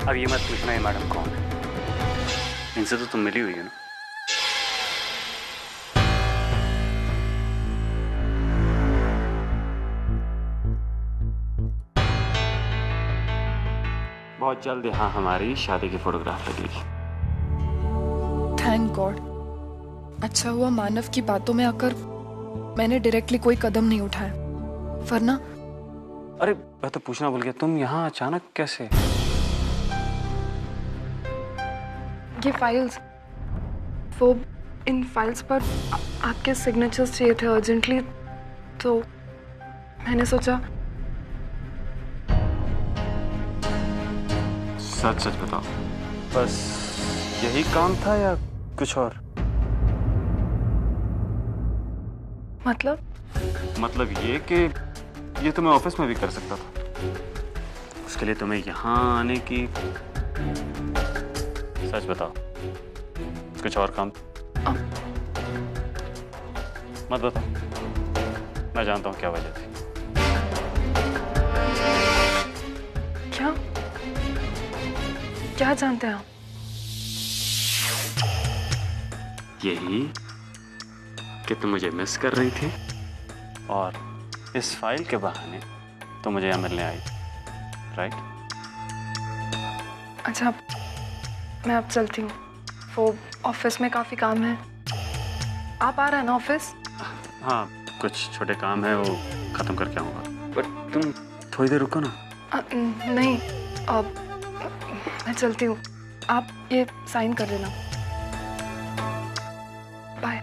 अब ये मत पूछना ये मैडम कौन है, इनसे तो तुम मिली हुई हो ना। बहुत जल्द यहाँ हमारी शादी की फोटोग्राफ लगेगी। Thank God. अच्छा हुआ मानव की बातों में आकर मैंने डायरेक्टली कोई कदम नहीं उठाया, वरना। अरे मैं तो पूछना भूल गया, तुम यहाँ अचानक कैसे? ये फाइल्स, वो इन फाइल्स पर आपके सिग्नेचर्स चाहिए थे अर्जेंटली, तो मैंने सोचा। सच सच बताओ, बस यही काम था या कुछ और? मतलब ये कि ये तो मैं ऑफिस में भी कर सकता था, उसके लिए तुम्हें यहाँ आने की। सच बताओ, कुछ और काम? मत बताओ, मैं जानता हूँ क्या वजह थी। क्या जानते हैं आप? यही कि तुम मुझे मिस कर रही थी और इस फाइल के बहाने तुम मुझे यहाँ मिलने आई, राइट? अच्छा, मैं अब चलती हूँ, वो ऑफिस में काफी काम है। आप आ रहे हैं ना ऑफिस? हाँ, कुछ छोटे काम है, वो खत्म करके आऊँगा, बट तुम थोड़ी देर रुको ना। नहीं, अब मैं चलती हूँ, आप ये साइन कर देना। बाय।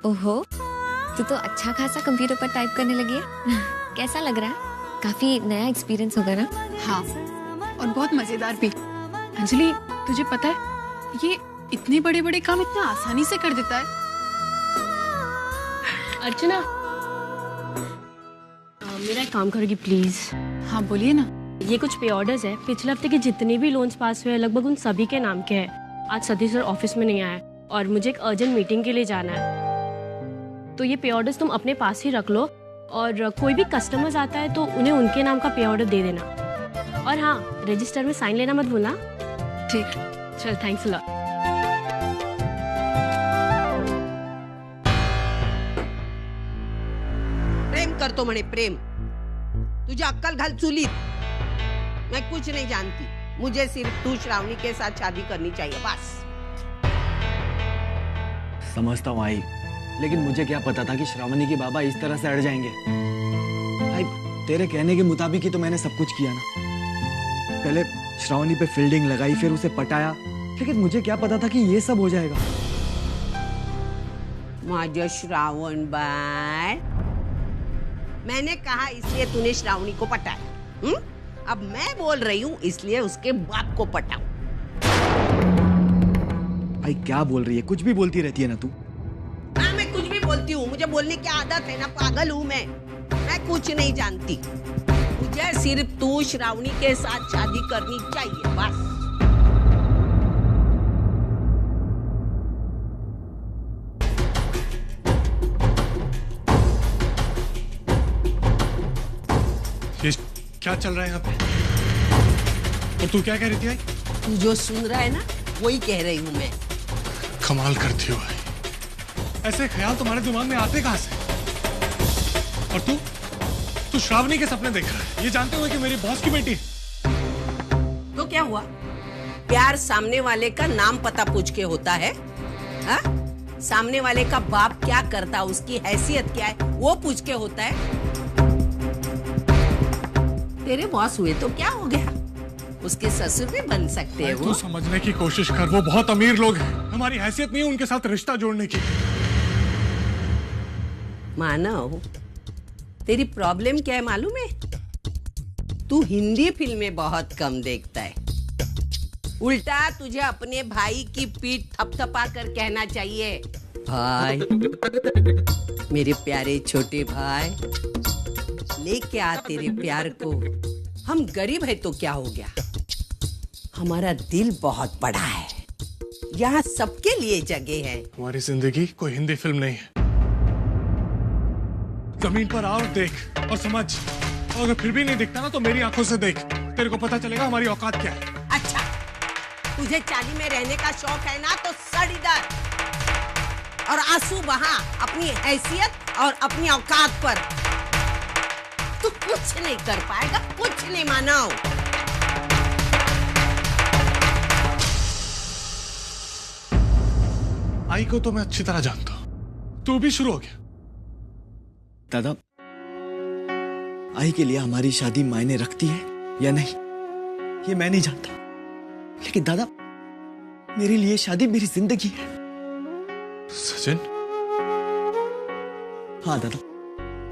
ओहो, तू तो अच्छा खासा कंप्यूटर पर टाइप करने लगी है। कैसा लग रहा है? काफी नया एक्सपीरियंस होगा ना? हाँ, और बहुत मजेदार भी। अंजलि, तुझे पता है ये इतने बड़े बड़े काम इतना आसानी से कर देता है। अर्चना, मेरा एक काम करोगी प्लीज? हाँ बोलिए ना। ये कुछ पे ऑर्डर्स है, पिछले हफ्ते के जितने भी लोन्स पास हुए लगभग उन सभी के नाम के हैं। आज सतीश सर ऑफिस में नहीं आया और मुझे एक अर्जेंट मीटिंग के लिए जाना है, तो ये पे ऑर्डर्स तुम अपने पास ही रख लो और कोई भी कस्टमर्स आता है तो उन्हें उनके नाम का पे ऑर्डर दे देना। और हाँ, रजिस्टर में साइन लेना मत भूलना। ठीक, चल, थैंक्स अ लॉट। प्रेम करतो म्हणे प्रेम, तुझे अक्कल घाल चुलीत। मैं कुछ नहीं जानती, मुझे सिर्फ तू श्रावणी के साथ शादी करनी चाहिए, बस। समझता हूँ आई, लेकिन मुझे क्या पता था कि श्रावणी के बाबा इस तरह से अड़ जाएंगे। भाई, तेरे कहने के मुताबिक ही तो मैंने सब कुछ किया ना। पहले श्रावणी पे फील्डिंग लगाई, फिर उसे पटाया, लेकिन मुझे क्या पता था कि ये सब हो जाएगा। माझे श्रावण बाय, मैंने कहा इसलिए तूने श्रावणी को पटाया। अब मैं बोल रही हूँ इसलिए उसके बाप को पटाओ। भाई क्या बोल रही है? कुछ भी बोलती रहती है ना तू। हाँ, मैं कुछ भी बोलती हूँ, मुझे बोलने की आदत है ना, पागल हूँ मैं कुछ नहीं जानती। मुझे सिर्फ तू श्रावणी के साथ शादी करनी चाहिए, बस। ये क्या चल रहा है यहाँ पे? और तू क्या कह रही थी भाई? तू जो सुन रहा है ना, वही कह रही हूँ मैं। कमाल करती हो भाई, ऐसे ख्याल तुम्हारे दिमाग में आते कहाँ से? और तू श्रावणी के सपने देख रहा है, ये जानते हुए कि मेरी बॉस की बेटी है। तो क्या हुआ? प्यार सामने वाले का नाम पता पूछ के होता है? हा? सामने वाले का बाप क्या करता, उसकी हैसियत क्या है, वो पूछ के होता है। तेरे बॉस हुए तो क्या हो गया, उसके ससुर भी बन सकते हैं वो। तू समझने की कोशिश कर, वो बहुत अमीर लोग हैं, हमारी हैसियत नहीं है उनके साथ रिश्ता जोड़ने की। मानव, तेरी प्रॉब्लम क्या है मालूम है? तू हिंदी फिल्में बहुत कम देखता है। उल्टा तुझे अपने भाई की पीठ थपथपा कर कहना चाहिए, भाई मेरे प्यारे छोटे भाई, लेके आ तेरे प्यार को। हम गरीब है तो क्या हो गया, हमारा दिल बहुत बड़ा है, यहाँ सबके लिए जगह है। हमारी जिंदगी कोई हिंदी फिल्म नहीं है। जमीन पर आओ, देख और समझ, और अगर फिर भी नहीं दिखता ना तो मेरी आंखों से देख, तेरे को पता चलेगा हमारी औकात क्या है। अच्छा, तुझे चाली में रहने का शौक है ना, तो सड़ इधर और आंसू बहा अपनी हैसियत और अपनी औकात पर। तू कुछ नहीं कर पाएगा, कुछ नहीं मानव। आई को तो मैं अच्छी तरह जानता हूँ, तू भी शुरू हो गया। दादा, आई के लिए हमारी शादी मायने रखती है या नहीं, ये मैं नहीं जानता, लेकिन दादा मेरे लिए शादी मेरी जिंदगी है। सचिन। हाँ दादा,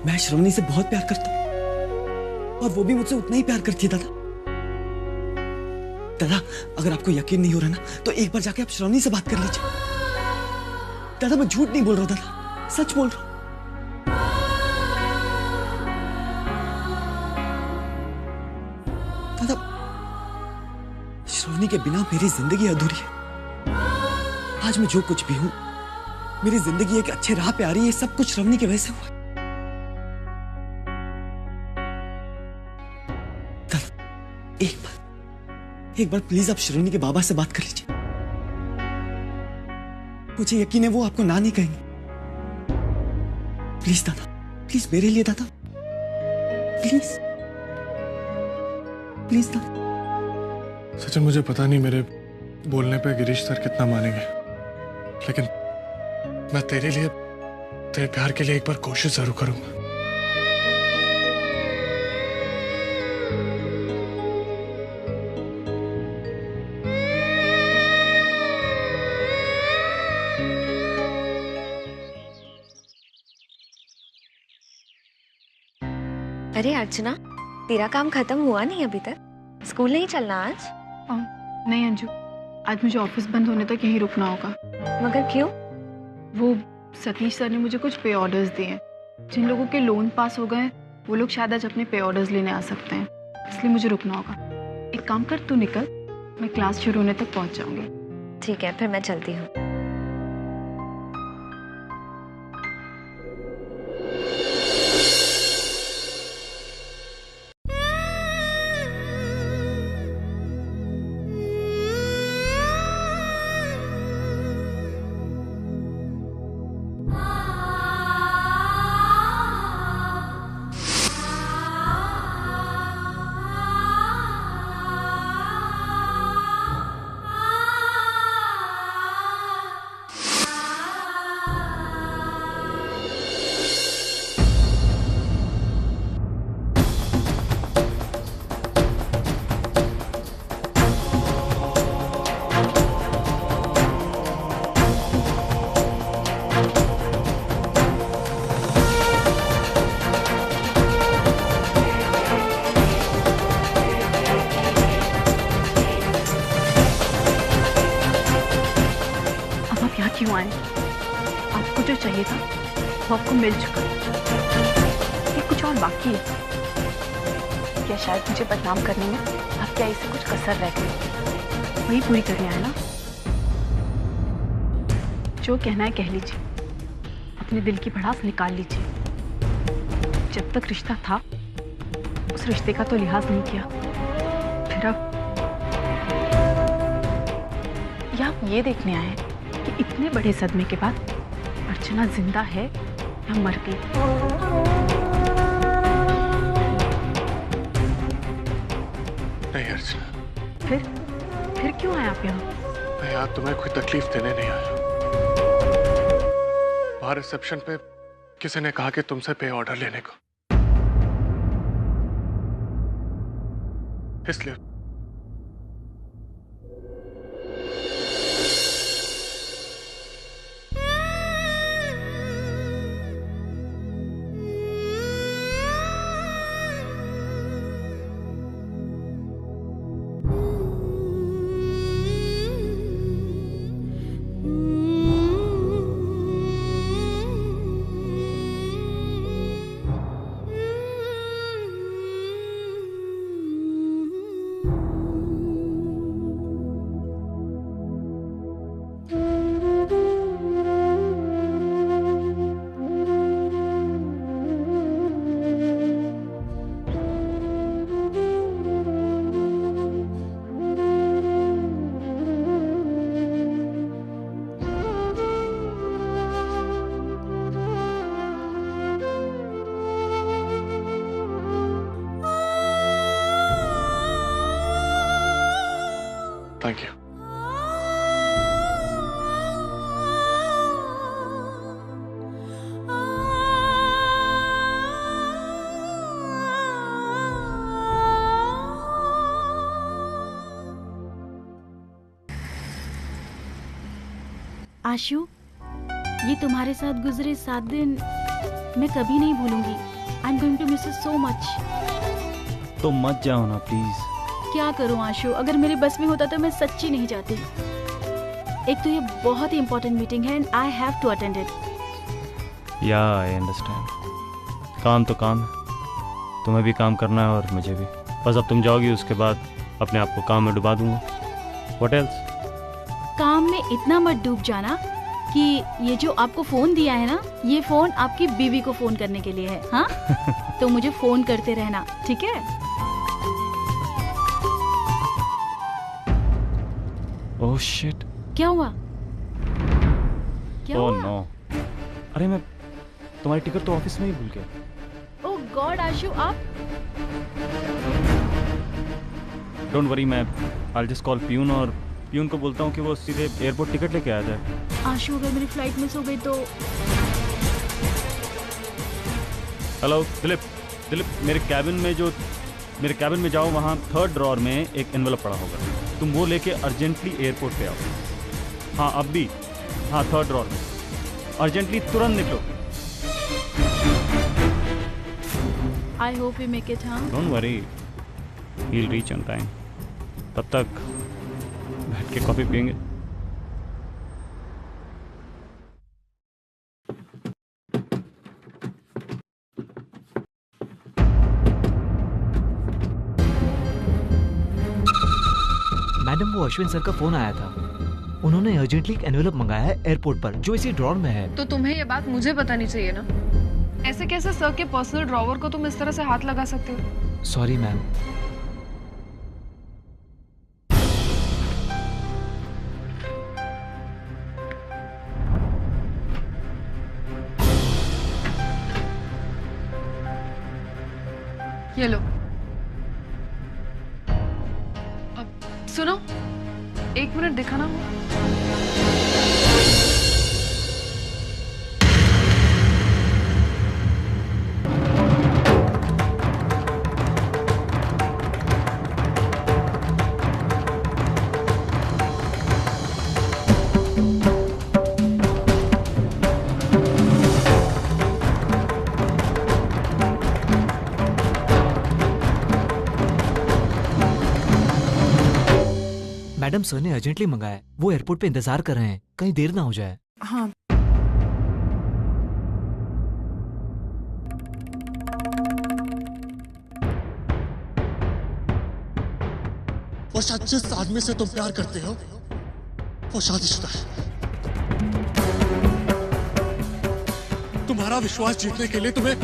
मैं श्रवणी से बहुत प्यार करता हूँ और वो भी मुझसे उतना ही प्यार करती है। दादा दादा, अगर आपको यकीन नहीं हो रहा ना तो एक बार जाके आप श्रवणी से बात कर लीजिए। दादा मैं झूठ नहीं बोल रहा दादा, सच बोल रहा हूं। दादा, श्रवणी के बिना मेरी जिंदगी अधूरी है। आज मैं जो कुछ भी हूं, मेरी जिंदगी एक अच्छे राह पे आ रही है, सब कुछ श्रवणी की वजह से हुआ। दादा एक बार प्लीज आप श्रवणी के बाबा से बात कर लीजिए। मुझे यकीन है वो आपको ना नहीं कहेंगे। प्लीज दादा, प्लीज मेरे लिए दादा, प्लीज प्लीज दादा। सचिन, मुझे पता नहीं मेरे बोलने पे गिरीश सर कितना मानेंगे, लेकिन मैं तेरे लिए, तेरे प्यार के लिए एक बार कोशिश जरूर करूंगा। अरे अर्चना, तेरा काम खत्म हुआ नहीं अभी तक? स्कूल नहीं चलना आज? नहीं अंजू, आज मुझे ऑफिस बंद होने तक यहीं रुकना होगा। मगर क्यों? वो सतीश सर ने मुझे कुछ पे ऑर्डर्स दिए हैं। जिन लोगों के लोन पास हो गए वो लोग शायद आज अपने पे ऑर्डर्स लेने आ सकते हैं, इसलिए मुझे रुकना होगा। एक काम कर, तू निकल, मैं क्लास शुरू होने तक पहुंच जाऊंगी। ठीक है, फिर मैं चलती हूँ। क्यों आए? आपको जो चाहिए था वो आपको मिल चुका है, ये कुछ और बाकी है। क्या शायद मुझे बदनाम करने में आपके ऐसे कुछ कसर रह गई, वही पूरी करने आए ना? जो कहना है कह लीजिए, अपने दिल की भड़ास निकाल लीजिए। जब तक रिश्ता था उस रिश्ते का तो लिहाज नहीं किया, फिर अब या आप ये देखने आए हैं कि इतने बड़े सदमे के बाद अर्चना जिंदा है या मर गई? नहीं अर्चना। फिर क्यों आए आप यहाँ? मैं यार तुम्हें कोई तकलीफ देने नहीं आया। बाहर रिसेप्शन पे किसी ने कहा कि तुमसे पे ऑर्डर लेने को, इसलिए। Thank you. आशु, ये तुम्हारे साथ गुजरे 7 दिन मैं कभी नहीं भूलूंगी। I am going to miss you so much. तो मत जाओ ना प्लीज। क्या करूं आशु, अगर मेरे बस में होता तो मैं सच्ची नहीं जाती। एक तो ये बहुत ही इम्पोर्टेंट मीटिंग है and I have to attend it. Yeah I understand. काम तो काम है, तुम्हें भी काम करना है और मुझे भी। बस अब तुम जाओगी, उसके बाद अपने आप को काम में डुबा दूंगा। What else? काम में इतना मत डूब जाना कि ये जो आपको फोन दिया है ना, ये फोन आपकी बीवी को फोन करने के लिए है। हाँ तो मुझे फोन करते रहना, ठीक है? Oh shit. क्या हुआ? क्या हुआ? नो। अरे मैं तुम्हारी टिकट तो ऑफिस में ही भूल गया। ओह गॉड आशु, आप? डोंट वरी, मैं आई जस्ट कॉल पियून और पियून को बोलता हूँ कि वो सीधे एयरपोर्ट टिकट लेके आ जाए। आशु, अगर मेरी फ्लाइट मिस हो गई तो? हेलो दिलीप, मेरे कैबिन में जाओ, वहाँ 3rd ड्रॉर में एक एनवेलप पड़ा होगा, तुम वो लेके अर्जेंटली एयरपोर्ट पे आओ। हाँ अब भी, हाँ 3rd ड्रॉर में, अर्जेंटली तुरंत निकलो। I hope we make it. हाँ don't worry, he will reach on time. तब तक बैठ के कॉफी पियेंगे। मैडम, वो अश्विन सर का फोन आया था। उन्होंने अर्जेंटली एक एनवेलप मंगाया है एयरपोर्ट पर, जो इसी ड्रॉर में है। तो तुम्हें ये बात मुझे बतानी चाहिए ना। ऐसे कैसे सर के पर्सनल ड्रॉवर को तुम इस तरह से हाथ लगा सकते हो? Sorry ma'am. ये लो। अब सुनो, 1 मिनट दिखाना। मैडम, सर ने अर्जेंटली मंगाया है, वो एयरपोर्ट पे इंतजार कर रहे हैं, कहीं देर ना हो जाए। हाँ वो शायद जिस आदमी से तुम प्यार करते हो वो शादीशुदा है। तुम्हारा विश्वास जीतने के लिए तुम्हें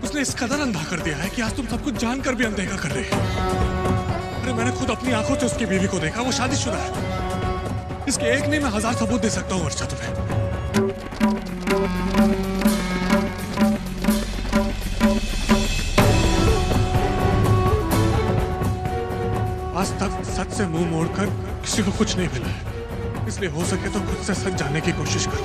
उसने इस कदर अंधा कर दिया है कि आज तुम सब कुछ जानकर भी अनदेखा कर रहे हो। अरे मैंने खुद अपनी आंखों से उसकी बीवी को देखा, वो शादीशुदा है। इसके एक नहीं, मैं 1000 सबूत दे सकता हूँ वर्षा तुम्हें। आज तक सच से मुंह मोड़कर किसी को कुछ नहीं मिला है, इसलिए हो सके तो खुद से सच जानने की कोशिश करो।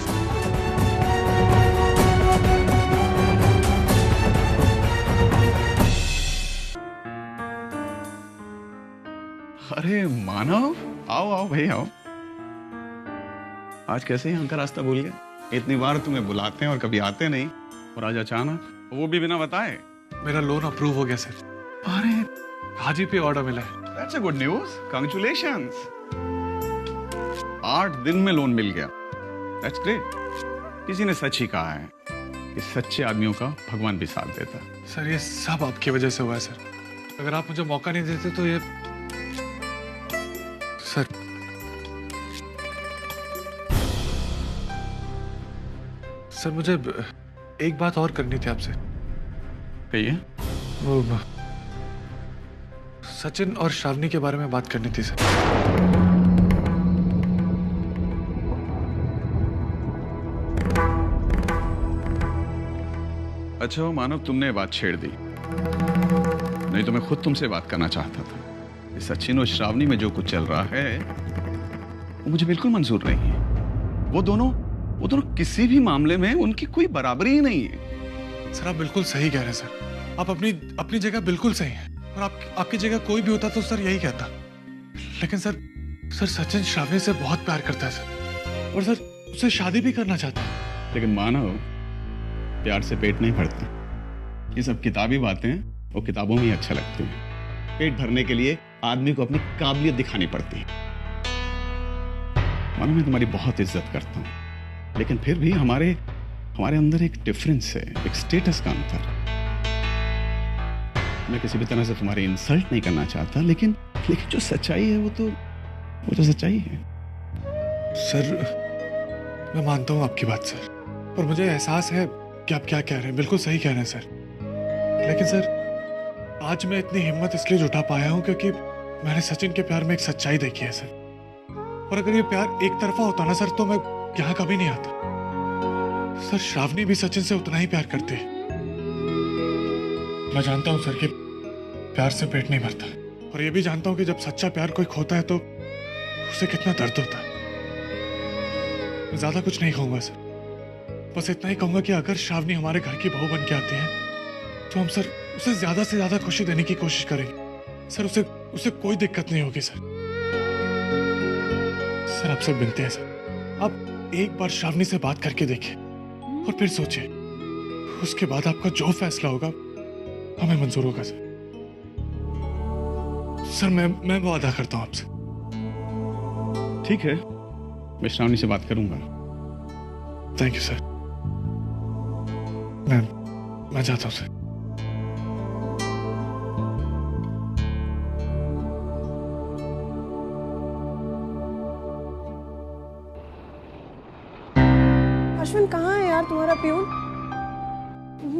अरे मानव, आओ आओ भाई आओ। आज कैसे यहाँ का रास्ता भूल गए? इतनी बार तुम्हें बुलाते हैं और कभी आते नहीं, और आज अचानक, वो भी बिना बताए। मेरा लोन अप्रूव हो गया सर। अरे आज ही पे ऑर्डर मिला है। That's a good news, congratulations. 8 दिन में लोन मिल गया, दैट्स ग्रेट। किसी ने सच ही कहा है कि सच्चे आदमियों का भगवान भी साथ देता है। सर ये सब आपकी वजह से हुआ है सर। अगर आप मुझे मौका नहीं देते तो ये सर मुझे एक बात और करनी थी आपसे। कहिए। वो सचिन और श्रावणी के बारे में बात करनी थी सर। अच्छा मानव, तुमने बात छेड़ दी, नहीं तो मैं खुद तुमसे बात करना चाहता था। सचिन और श्रावणी में जो कुछ चल रहा है वो मुझे बिल्कुल मंजूर नहीं है। वो दोनों किसी भी मामले में उनकी कोई बराबरी ही नहीं है। सर आप बिल्कुल सही कह रहे हैं सर। आप अपनी जगह बिल्कुल सही हैं, और आपकी जगह कोई भी होता तो सर यही कहता। लेकिन सर सचिन श्रावणी से बहुत प्यार करता है सर, और सर उससे शादी भी करना चाहता है। लेकिन मानव, प्यार से पेट नहीं भरते। ये सब किताबी बातें वो किताबों में ही अच्छा लगती हैं। पेट भरने के लिए आदमी को अपनी काबिलियत दिखानी पड़ती है। मानो मैं तुम्हारी बहुत इज्जत करता हूँ, लेकिन फिर भी हमारे अंदर एक डिफरेंस है, एक स्टेटस का अंतर। मैं किसी भी तरह से तुम्हारी इंसल्ट नहीं करना चाहता, लेकिन जो सच्चाई है वो तो सच्चाई है। सर मैं मानता हूँ आपकी बात सर, और मुझे एहसास है कि आप क्या कह रहे हैं, बिल्कुल सही कह रहे हैं सर। लेकिन सर आज मैं इतनी हिम्मत इसलिए जुटा पाया हूँ क्योंकि मैंने सचिन के प्यार में एक सच्चाई देखी है सर। और अगर ये प्यार एक तरफा होता ना सर तो मैं यहाँ कभी नहीं आता। सर श्रावणी भी सचिन से उतना ही प्यार करती है। मैं जानता हूँ सर कि प्यार से पेट नहीं भरता, और ये भी जानता हूँ कि जब सच्चा प्यार कोई खोता है तो उसे कितना दर्द होता है। मैं ज्यादा कुछ नहीं कहूंगा सर, बस इतना ही कहूंगा कि अगर श्रावणी हमारे घर की बहू बन के आती है तो हम सर उसे ज्यादा से ज्यादा खुशी देने की कोशिश करेंगे सर। उसे कोई दिक्कत नहीं होगी सर। सर आपसे विनती है सर, आप एक बार श्रावणी से बात करके देखिए और फिर सोचिए, उसके बाद आपका जो फैसला होगा हमें मंजूर होगा सर। सर मैं वादा करता हूं आपसे। ठीक है, मैं श्रावणी से बात करूंगा। Thank you sir. मैं जाता हूं सर। अश्विन कहाँ है यार तुम्हारा प्यून?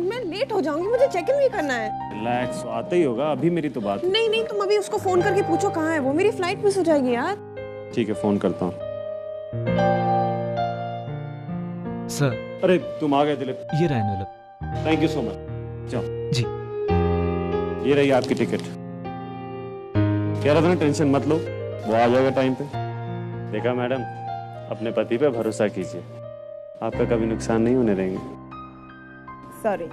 मैं लेट हो जाऊंगी, मुझे चेक इन भी करना है। रिलैक्स, आता ही होगा, अभी मेरी तो बात। नहीं तुम अभी उसको फोन करके पूछो कहाँ है वो, मेरी फ्लाइट मिस हो जाएगी यार। ठीक है, फोन करता हूँ। सर। अरे तुम आ गए दिलीप। ये रहा envelope. Thank you so much. जाओ। जी। ये रही आपकी टिकट। कह रहा था ना टेंशन मत लो, वो आ जाएगा टाइम पे। देखा मैडम, अपने पति पे भरोसा कीजिए, आपका कभी नुकसान नहीं होने देंगे। सॉरी।